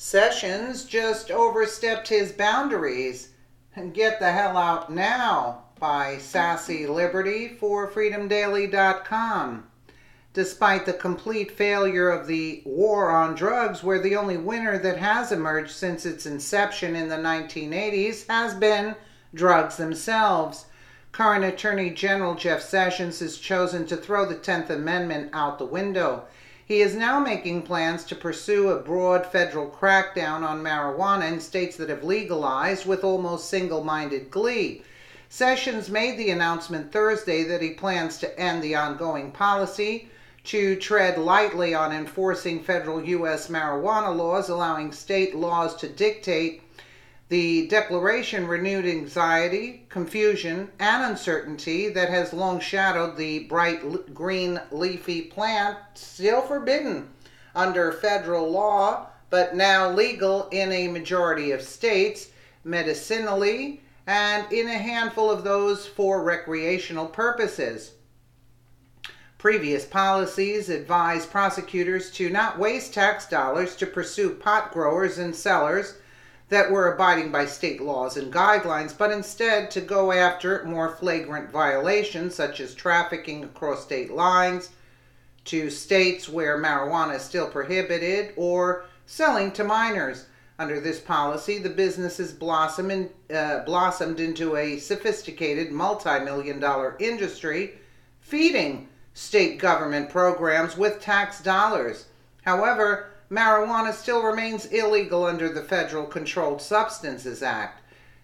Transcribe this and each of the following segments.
Sessions just overstepped his boundaries. And get the hell out now by Sassy Liberty for freedomdaily.com. Despite the complete failure of the war on drugs, where the only winner that has emerged since its inception in the 1980s has been drugs themselves. Current Attorney General Jeff Sessions has chosen to throw the 10th Amendment out the window. He is now making plans to pursue a broad federal crackdown on marijuana in states that have legalized with almost single-minded glee. Sessions made the announcement Thursday that he plans to end the ongoing policy, to tread lightly on enforcing federal U.S. marijuana laws, allowing state laws to dictate. The declaration renewed anxiety, confusion, and uncertainty that has long shadowed the bright green leafy plant, still forbidden under federal law, but now legal in a majority of states, medicinally, and in a handful of those for recreational purposes. Previous policies advised prosecutors to not waste tax dollars to pursue pot growers and sellers that were abiding by state laws and guidelines, but instead to go after more flagrant violations such as trafficking across state lines to states where marijuana is still prohibited or selling to minors. Under this policy, the businesses blossomed into a sophisticated multi-million-dollar industry feeding state government programs with tax dollars. However, marijuana still remains illegal under the Federal Controlled Substances Act.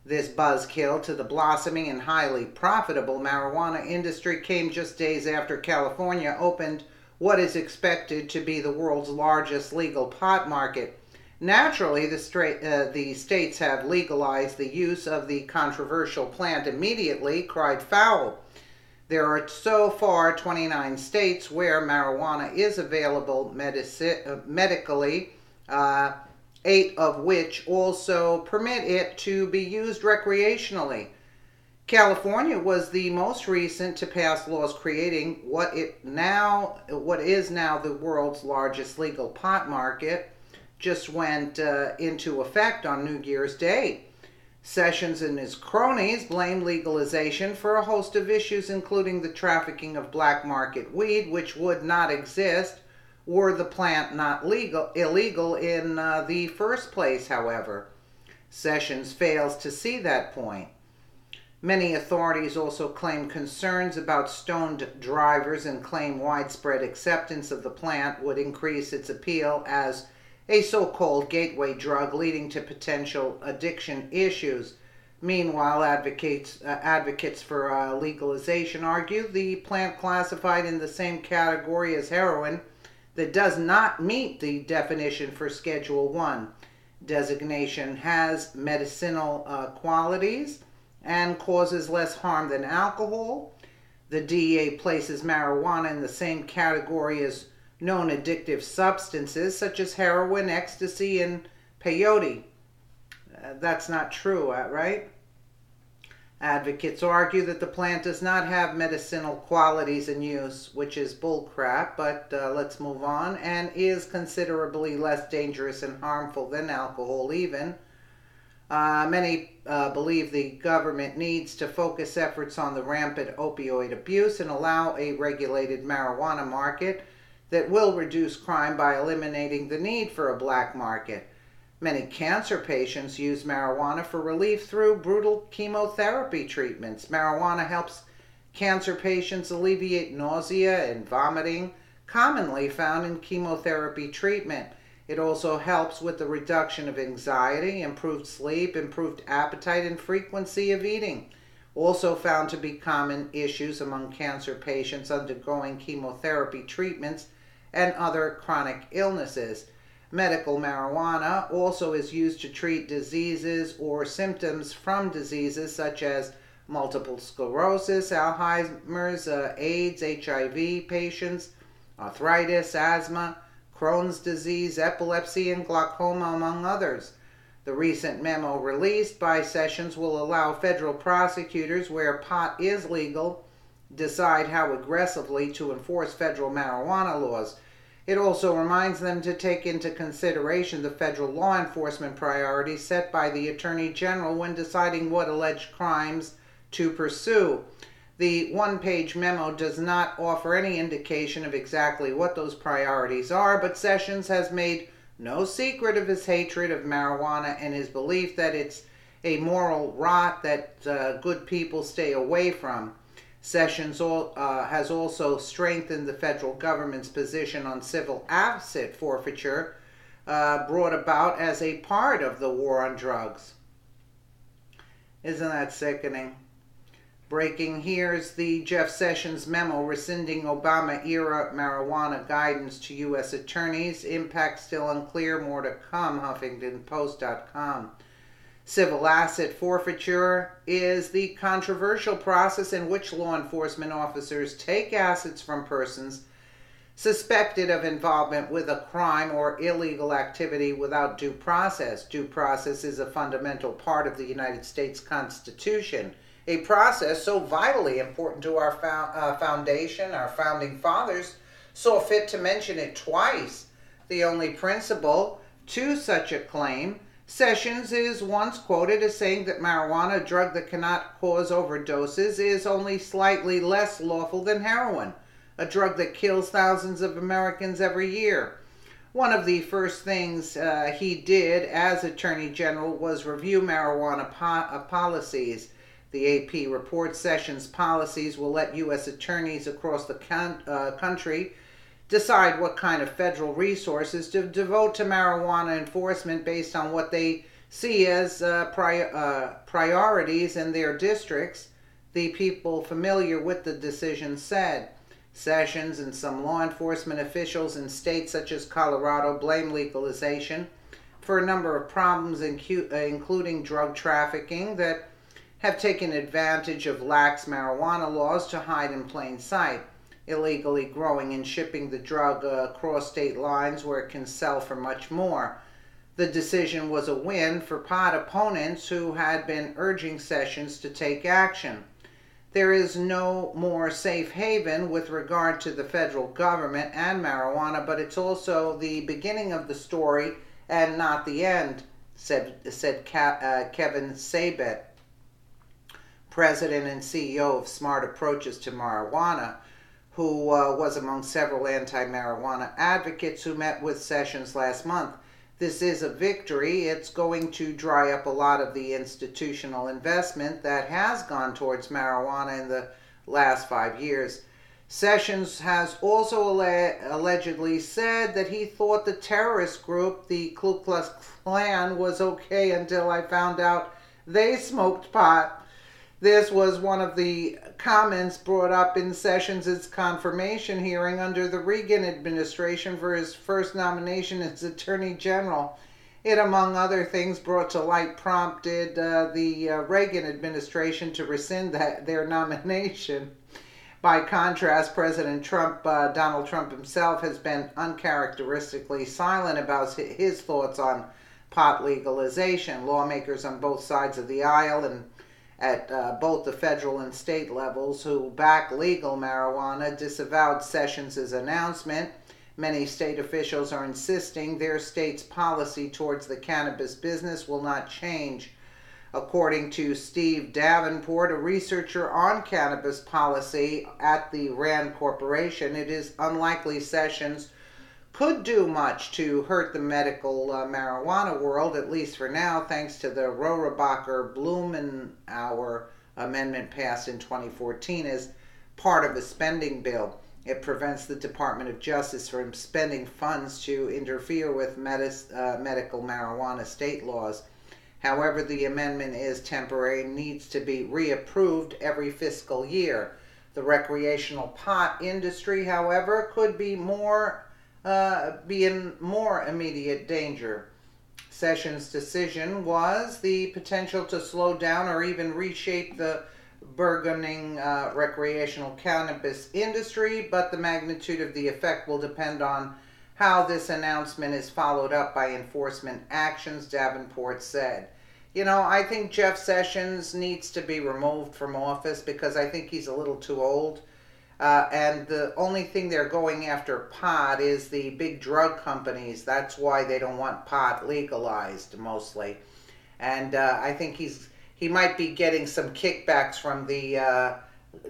This buzzkill to the blossoming and highly profitable marijuana industry came just days after California opened what is expected to be the world's largest legal pot market. Naturally, the states have legalized the use of the controversial plant immediately, cried foul. There are so far 29 states where marijuana is available medically, 8 of which also permit it to be used recreationally. California was the most recent to pass laws creating what is now the world's largest legal pot market. Just went into effect on New Year's Day. Sessions and his cronies blame legalization for a host of issues, including the trafficking of black market weed, which would not exist were the plant not illegal in the first place, however. Sessions fails to see that point. Many authorities also claim concerns about stoned drivers and claim widespread acceptance of the plant would increase its appeal as a so-called gateway drug leading to potential addiction issues. Meanwhile, advocates for legalization argue the plant classified in the same category as heroin that does not meet the definition for Schedule 1. Designation has medicinal qualities and causes less harm than alcohol. The DEA places marijuana in the same category as known addictive substances such as heroin, ecstasy, and peyote. That's not true, right? Advocates argue that the plant does not have medicinal qualities in use, which is bullcrap, but let's move on, and is considerably less dangerous and harmful than alcohol even. Many believe the government needs to focus efforts on the rampant opioid abuse and allow a regulated marijuana market that will reduce crime by eliminating the need for a black market. Many cancer patients use marijuana for relief through brutal chemotherapy treatments. Marijuana helps cancer patients alleviate nausea and vomiting, commonly found in chemotherapy treatment. It also helps with the reduction of anxiety, improved sleep, improved appetite, and frequency of eating. Also found to be common issues among cancer patients undergoing chemotherapy treatments and other chronic illnesses. Medical marijuana also is used to treat diseases or symptoms from diseases such as multiple sclerosis, Alzheimer's, AIDS, HIV patients, arthritis, asthma, Crohn's disease, epilepsy, and glaucoma, among others. The recent memo released by Sessions will allow federal prosecutors, where pot is legal, decide how aggressively to enforce federal marijuana laws. It also reminds them to take into consideration the federal law enforcement priorities set by the Attorney General when deciding what alleged crimes to pursue. The one-page memo does not offer any indication of exactly what those priorities are, but Sessions has made no secret of his hatred of marijuana and his belief that it's a moral rot that good people stay away from. Sessions has also strengthened the federal government's position on civil asset forfeiture, brought about as a part of the war on drugs. Isn't that sickening? Breaking, here's the Jeff Sessions memo rescinding Obama-era marijuana guidance to U.S. attorneys. Impact still unclear, more to come, HuffingtonPost.com. Civil asset forfeiture is the controversial process in which law enforcement officers take assets from persons suspected of involvement with a crime or illegal activity without due process. Due process is a fundamental part of the United States Constitution, a process so vitally important to our foundation. Our founding fathers saw fit to mention it twice. The only principle to such a claim, Sessions is once quoted as saying that marijuana, a drug that cannot cause overdoses, is only slightly less lawful than heroin, a drug that kills thousands of Americans every year. One of the first things he did as Attorney General was review marijuana policies. The AP reports Sessions' policies will let U.S. attorneys across the country decide what kind of federal resources to devote to marijuana enforcement based on what they see as priorities in their districts, the people familiar with the decision said. Sessions and some law enforcement officials in states such as Colorado blame legalization for a number of problems, including drug trafficking, that have taken advantage of lax marijuana laws to hide in plain sight, illegally growing and shipping the drug across state lines where it can sell for much more. The decision was a win for pot opponents who had been urging Sessions to take action. There is no more safe haven with regard to the federal government and marijuana, but it's also the beginning of the story and not the end, said Kevin Sabet, president and CEO of Smart Approaches to Marijuana, who was among several anti-marijuana advocates who met with Sessions last month. This is a victory. It's going to dry up a lot of the institutional investment that has gone towards marijuana in the last 5 years. Sessions has also allegedly said that he thought the terrorist group, the Ku Klux Klan, was okay until I found out they smoked pot. This was one of the comments brought up in Sessions' confirmation hearing under the Reagan administration for his first nomination as Attorney General. It, among other things, brought to light prompted the Reagan administration to rescind their nomination. By contrast, President Trump, Donald Trump himself, has been uncharacteristically silent about his thoughts on pot legalization. Lawmakers on both sides of the aisle and at both the federal and state levels who back legal marijuana disavowed Sessions' announcement. Many state officials are insisting their state's policy towards the cannabis business will not change. According to Steve Davenport, a researcher on cannabis policy at the Rand Corporation, it is unlikely Sessions could do much to hurt the medical marijuana world, at least for now, thanks to the Rohrabacher-Blumenauer amendment passed in 2014 as part of a spending bill. It prevents the Department of Justice from spending funds to interfere with medical marijuana state laws. However, the amendment is temporary and needs to be reapproved every fiscal year. The recreational pot industry, however, could be in more immediate danger. Sessions' decision was the potential to slow down or even reshape the burgeoning recreational cannabis industry, but the magnitude of the effect will depend on how this announcement is followed up by enforcement actions, Davenport said. You know, I think Jeff Sessions needs to be removed from office because I think he's a little too old. And the only thing they're going after pot is the big drug companies. That's why they don't want pot legalized mostly. And I think he might be getting some kickbacks from the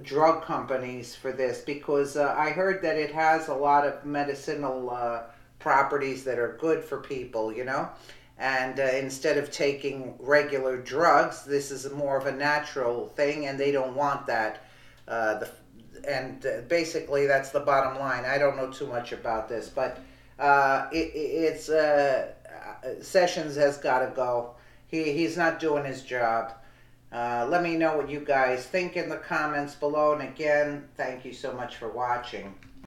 drug companies for this, because I heard that it has a lot of medicinal properties that are good for people, you know. And instead of taking regular drugs, this is more of a natural thing, and they don't want that. Basically, that's the bottom line. I don't know too much about this, but it's Sessions has got to go. He's not doing his job. Let me know what you guys think in the comments below. And again, thank you so much for watching.